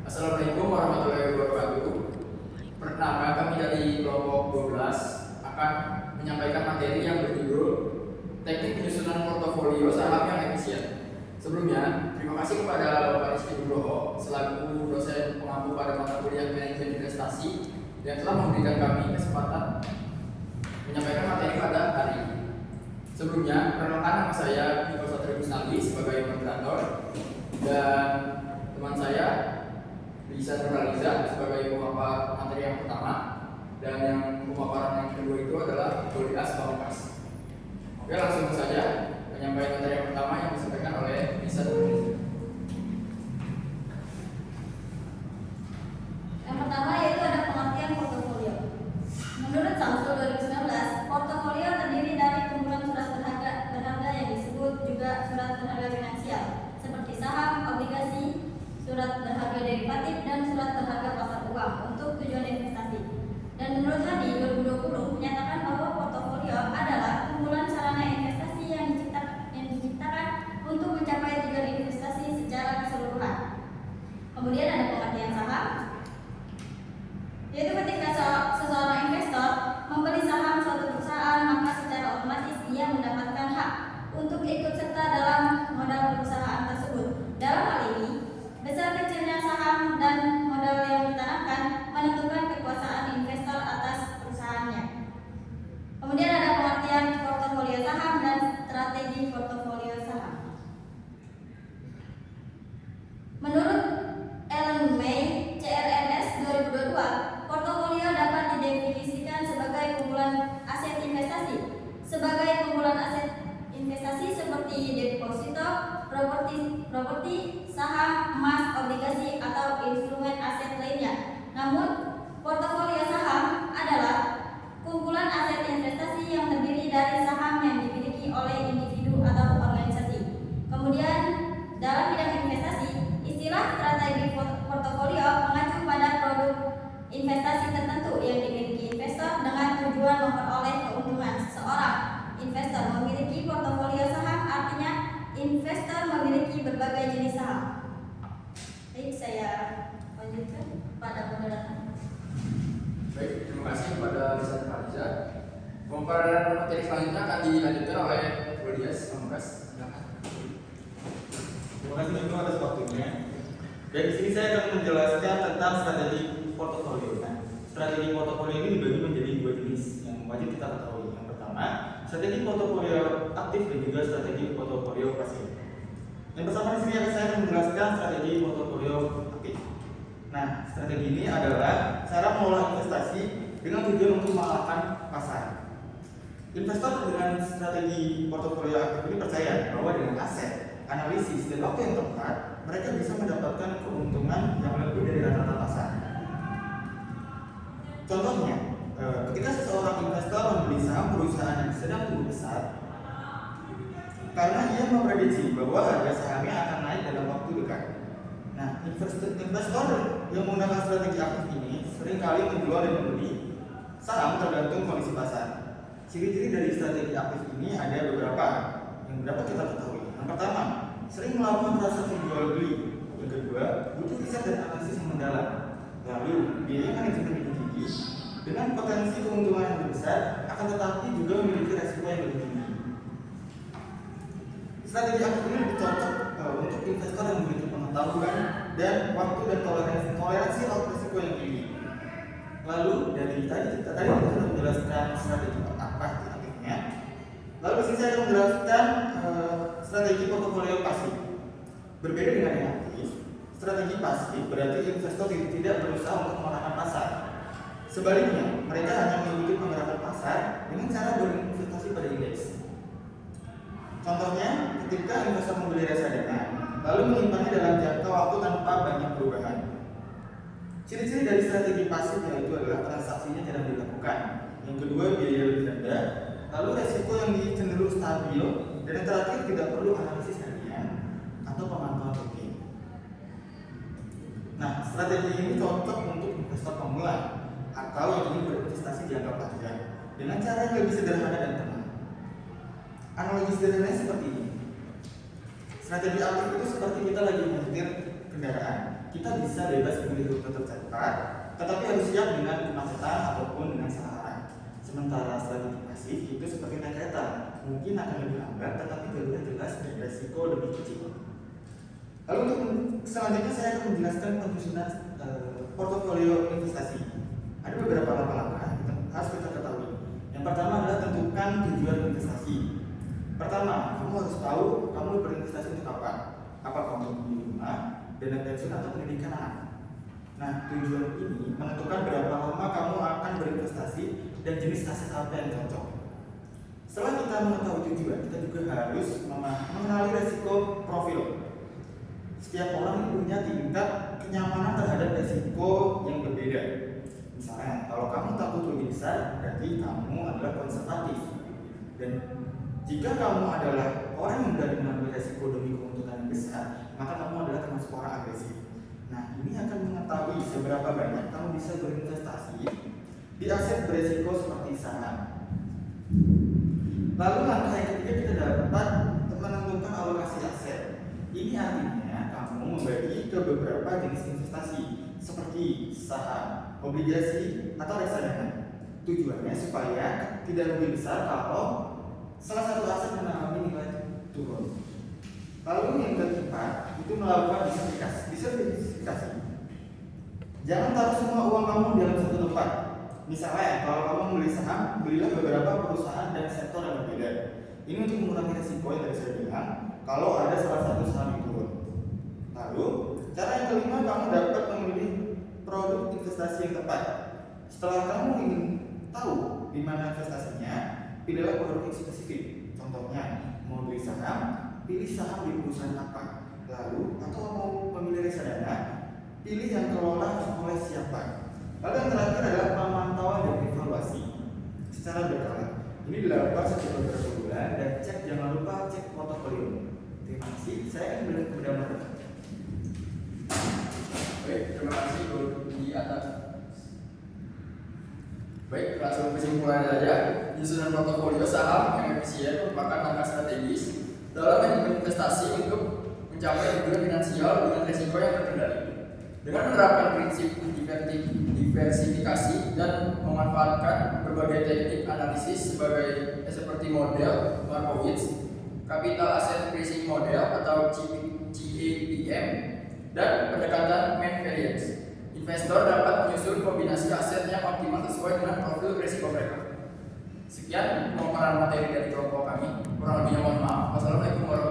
Assalamualaikum warahmatullahi wabarakatuh. Pertama, kami dari kelompok 12 akan menyampaikan materi yang berjudul Teknik Penyusunan Portofolio Saham yang Efisien. Sebelumnya, terima kasih kepada Bapak Rizky Nugroho selaku dosen pengampu pada mata kuliah Manajemen Investasi yang telah memberikan kami kesempatan menyampaikan materi pada hari ini. Sebelumnya, perkenalkan nama saya Niko Satrio Gusnandi sebagai moderator dan teman saya Bisa Nuraliza sebagai pemapar materi yang pertama, dan yang pemaparan yang kedua itu adalah Golias Pamungkas. Oke, langsung saja menyampaikan materi yang pertama yang disampaikan oleh Bisa Nuraliza. Yang pertama yaitu ada pengertian portofolio. Menurut Samsul 2019, portofolio terdiri dari kumpulan surat berharga yang disebut juga surat berharga finansial seperti saham, obligasi, surat berharga derivatif, dan surat berharga pasar uang untuk tujuan investasi. Dan menurut Hadi 2020 menyatakan bahwa portofolio adalah kumpulan sarana investasi yang diciptakan untuk mencapai tujuan investasi secara keseluruhan. Kemudian ada pengertian saham, yaitu ketika seseorang investor membeli saham suatu perusahaan, maka secara otomatis ia mendapatkan hak untuk ikut serta dalam modal perusahaan tersebut. Dalam hal ini, besar kecilnya saham dan modal yang ditanamkan menentukan kekuasaan investor atas perusahaannya. Kemudian ada pengertian portofolio saham dan strategi portofolio saham. Menurut Ellen May, CRMS 2022, portofolio dapat didefinisikan sebagai kumpulan aset investasi. Sebagai kumpulan aset investasi seperti deposito, properti, saham, emas, obligasi, atau instrumen aset lainnya. Namun, portofolio saham adalah kumpulan aset investasi yang terdiri dari saham yang dimiliki oleh individu atau organisasi. Kemudian, dalam bidang investasi, istilah strategi portofolio mengacu pada produk investasi tertentu yang dimiliki investor dengan tujuan memperoleh keuntungan. Seseorang investor memiliki portofolio saham artinya investor memiliki berbagai jenis saham. Baik, saya lanjutkan pada moderator. Baik, terima kasih kepada Bisa Nuraliza. Pemaparan materi selanjutnya akan dilanjutkan oleh Golias Pamungkas. Silakan. Terima kasih Niko atas waktunya. Dan di sini saya akan menjelaskan tentang strategi portofolio. Nah, strategi portofolio ini dibagi menjadi dua jenis yang wajib kita ketahui. Yang pertama, strategi portofolio aktif dan juga strategi portofolio pasif. Yang pertama di sini saya akan menjelaskan strategi portofolio aktif. Nah, strategi ini adalah cara mengelola investasi dengan tujuan untuk mengalahkan pasar. Investor dengan strategi portofolio aktif ini percaya bahwa dengan aset, analisis, dan waktu yang tepat, mereka bisa mendapatkan keuntungan yang lebih dari rata-rata pasar. Contohnya, ketika seseorang investor membeli saham perusahaan yang sedang tumbuh besar, karena ia memprediksi bahwa harga sahamnya akan naik dalam waktu dekat. Nah, investor yang menggunakan strategi aktif ini seringkali menjual dan membeli saham tergantung kondisi pasar. Ciri-ciri dari strategi aktif ini ada beberapa yang dapat kita ketahui. Yang pertama, sering melakukan transaksi jual beli. Yang kedua, butuh riset dan analisis yang mendalam. Lalu, biaya manajemen yang tinggi dengan potensi keuntungan yang lebih besar, akan tetapi juga memiliki resiko yang lebih tinggi. Strategi aktif ini lebih cocok untuk investor yang memiliki pengetahuan dan waktu dan toleransi risiko yang tinggi. Lalu dari tadi kita sudah menjelaskan strategi aktifnya. Lalu di sini saya akan menjelaskan strategi portofolio pasif. Berbeda dengan yang aktif, strategi pasif berarti investor tidak berusaha untuk mengalahkan pasar. Sebaliknya, mereka hanya mengikuti pergerakan pasar dengan cara berinvestasi pada indeks. Contohnya, ketika investor membeli reksadana, lalu menyimpannya dalam jangka waktu tanpa banyak perubahan. Ciri-ciri dari strategi pasif yaitu adalah transaksinya jarang dilakukan. Yang kedua, biaya lebih rendah. Lalu resiko yang cenderung stabil, dan yang terakhir tidak perlu analisis harian atau pemantauan rutin. Nah, strategi ini cocok untuk investor pemula atau yang ingin berinvestasi jangka panjang dengan cara yang lebih sederhana dan tenang. Analogi sederhananya seperti ini. Strategi aktif itu seperti kita lagi menyetir kendaraan. kita bisa bebas memilih rute tercepat, tetapi harus siap dengan kemacetan ataupun dengan sasaran. Sementara strategi pasif itu seperti naik kereta, mungkin akan lebih lambat, tetapi jalurnya jelas dan resiko lebih kecil. Lalu untuk selanjutnya saya akan menjelaskan penyusunan portofolio investasi. Ada beberapa langkah-langkah yang harus kita ketahui. Yang pertama adalah tentukan tujuan investasi. Pertama, kamu harus tahu kamu berinvestasi untuk apa. Apakah untuk beli rumah, dana pensiun atau pendidikan anak. Nah, tujuan ini menentukan berapa lama kamu akan berinvestasi dan jenis aset apa yang cocok. Setelah kita mengetahui tujuan, kita juga harus mengenali resiko profil. Setiap orang ini punya tingkat kenyamanan terhadap resiko yang berbeda. Misalnya, kalau kamu takut rugi besar, berarti kamu adalah konservatif. Dan jika kamu adalah orang yang berani mengambil resiko demi keuntungan yang besar, maka kamu adalah termasuk orang agresif. Nah, ini akan mengetahui seberapa banyak kamu bisa berinvestasi di aset beresiko seperti saham. Lalu langkah yang ketiga, kita dapat menentukan alokasi aset. Ini artinya kamu membagi ke beberapa jenis investasi seperti saham, obligasi, atau reksadana. Tujuannya supaya tidak rugi besar kalau salah satu aset mengalami nilai turun. Lalu yang keempat itu melakukan diversifikasi. Jangan taruh semua uang kamu dalam satu tempat. Misalnya, kalau kamu membeli saham, belilah beberapa perusahaan dan sektor yang berbeda. Ini untuk mengurangi risiko yang tadi saya bilang kalau ada salah satu saham yang turun. Lalu, cara yang kelima, kamu dapat memilih produk investasi yang tepat. Setelah kamu ingin tahu di mana investasinya, pilihlah produk yang spesifik. Contohnya, mau beli saham, pilih saham di perusahaan apa. Lalu, atau mau memilih reksadana, pilih yang kelola oleh siapa. Lalu yang terakhir adalah pemantauan dan evaluasi secara berkala. Ini dilakukan setiap beberapa bulan dan jangan lupa cek portofolio. Terima kasih. Saya akan berikan kepada Mark. Baik, terima kasih di atas. Baik, langsung kesimpulan saja. Penyusunan portofolio saham yang efisien merupakan langkah strategis dalam investasi untuk mencapai tujuan finansial dengan risiko yang terkendali. Dengan menerapkan prinsip diversifikasi dan memanfaatkan berbagai teknik analisis seperti model Markowitz, capital asset pricing model atau CAPM, dan pendekatan mean variance, investor dapat menyusun kombinasi aset yang optimal sesuai dengan profil risiko mereka. Sekian pemaparan materi dari kelompok kami. Kurang lebihnya mohon maaf. Wassalamualaikum warahmatullahi wabarakatuh.